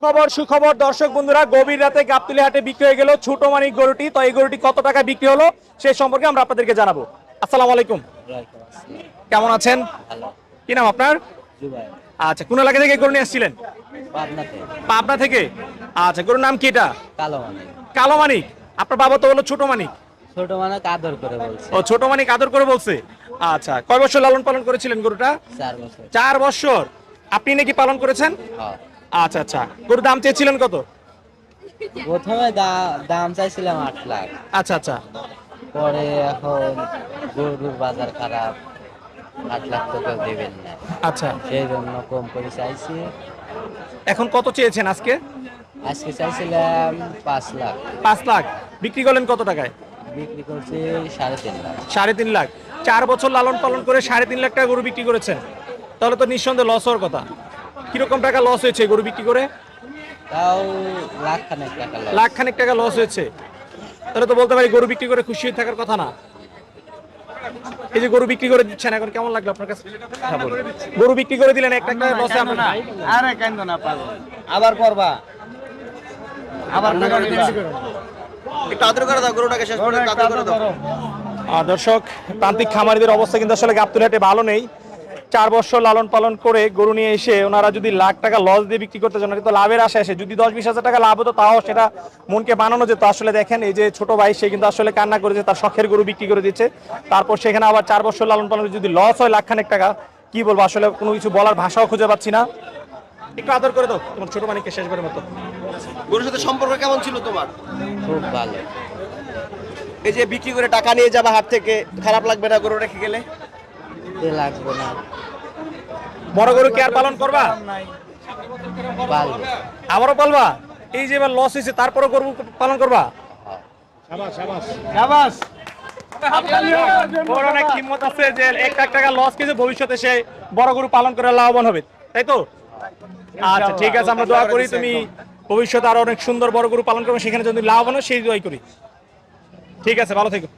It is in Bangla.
সুখবর দর্শক বন্ধুরা, গভীর রাতে গাবতলী হাটে বিক্রি হয়ে গেল ছোট মানিক গরুটি। তো এই গরুটি কত টাকা বিক্রি হলো সেই সম্পর্কে আমরা আপনাদেরকে জানাবো। আসসালামু আলাইকুম, কেমন আছেন? কি নাম আপনার? আচ্ছা, কোন এলাকা থেকে গরু নিয়ে আসছিলেন? পাবনা থেকে। আচ্ছা, গরুর নাম কি? এটা কালো মানিক। আপনার বাবা তো বললো ছোট মানিক। ছোট মানিক আদর করে বলছে। ও, ছোট মানিক আদর করে বলছে। আচ্ছা, কয় বছর লালন পালন করেছিলেন গরুটা? 4 বছর। 4 বছর। আপনি নাকি পালন করেছেন? হ্যাঁ। আচ্ছা আচ্ছা, গরুর দাম চেয়েছিলেন কত? প্রথমে দাম চাইছিলাম 8 লাখ। আচ্ছা আচ্ছা। পরে এখন গরুর বাজার খারাপ, 8 লাখ তো কেউ দেবেন না। আচ্ছা, সেই জন্য কম করে চাইছি। এখন কত চেয়েছেন আজকে? আজকে চাইছিলাম 5 লাখ। 5 লাখ। বিক্রি করলেন কত টাকায়? বিক্রি করছি 3.5 লাখ। 3.5 লাখ। 4 বছর লালন পালন করে 3.5 লাখ টাকা গরু বিক্রি করেছেন, তাহলে তো নিঃসন্দেহে লস হওয়ার কথা। কিরকম টাকা লস হয়েছে গরু বিক্রি করে? তাও লাখ খানেক টাকা loss। লাখ খানেক টাকা লস হয়েছে। তাহলে তো বলতে পারি গরু বিক্রি করে খুশি হয়ে থাকার কথা না। এই যে গরু বিক্রি করে দিচ্ছেন, এখন কেমন লাগলো আপনার কাছে? হ্যাঁ, বলুন। গরু বিক্রি করে দিলেন, একটা লসে আপনার। আরে কান্দো না পাগল। আবার করবা। আবার একটু আদর করে দাও গরুটাকে, শেষ পর্যন্ত আদর করে দাও। দর্শক, প্রান্তিক খামারিদের অবস্থা কিন্তু আসলে গাবতলী হাটে ভালো নেই। 4 বছর লালন পালন করে গরু নিয়ে এসে ওনারা যদি লাখ টাকা লস দিয়ে বিক্রি করতে চান, তো লাভের আশা আসে। যদি 10-20 হাজার টাকা লাভ হতো তাও সেটা মনকে বানানো যেত। আসলে দেখেন, এই যে ছোট ভাই, সে কিন্তু আসলে কান্না করেছে, তার শখের গরু বিক্রি করে দিচ্ছে। তারপর সেখানে আবার 4 বছর লালন পালন যদি লস হয় লাখ খানেক টাকা, কি বলবো আসলে, কোনো কিছু বলার ভাষাও খুঁজে পাচ্ছি না। একটু আদর করে দাও তোমার ছোট মানিককে শেষবারের মতো। গরুর সাথে সম্পর্ক কেমন ছিল তোমার? খুব ভালো। এই যে বিক্রি করে টাকা নিয়ে যাবা হাট থেকে, খারাপ লাগবে না গরু রেখে গেলে? লাগবে না। বড় গরু কি আর পালন করবা? পালবো। আবারও পালবা? এই যে এবার লস হয়েছে তারপরও গরু পালন করবা? বড় অনেক হিম্মত আছে যে 1 লাখ টাকা লস কিছু ভবিষ্যতে সে বড় গরু পালন করে লাভবান হবে, তাই তো? আচ্ছা ঠিক আছে, আমরা দোয়া করি তুমি ভবিষ্যতে আরো অনেক সুন্দর বড় গরু পালন করবে, সেখানে যদি লাভবান হয় সেই দোয়াই করি। ঠিক আছে, ভালো থেকো।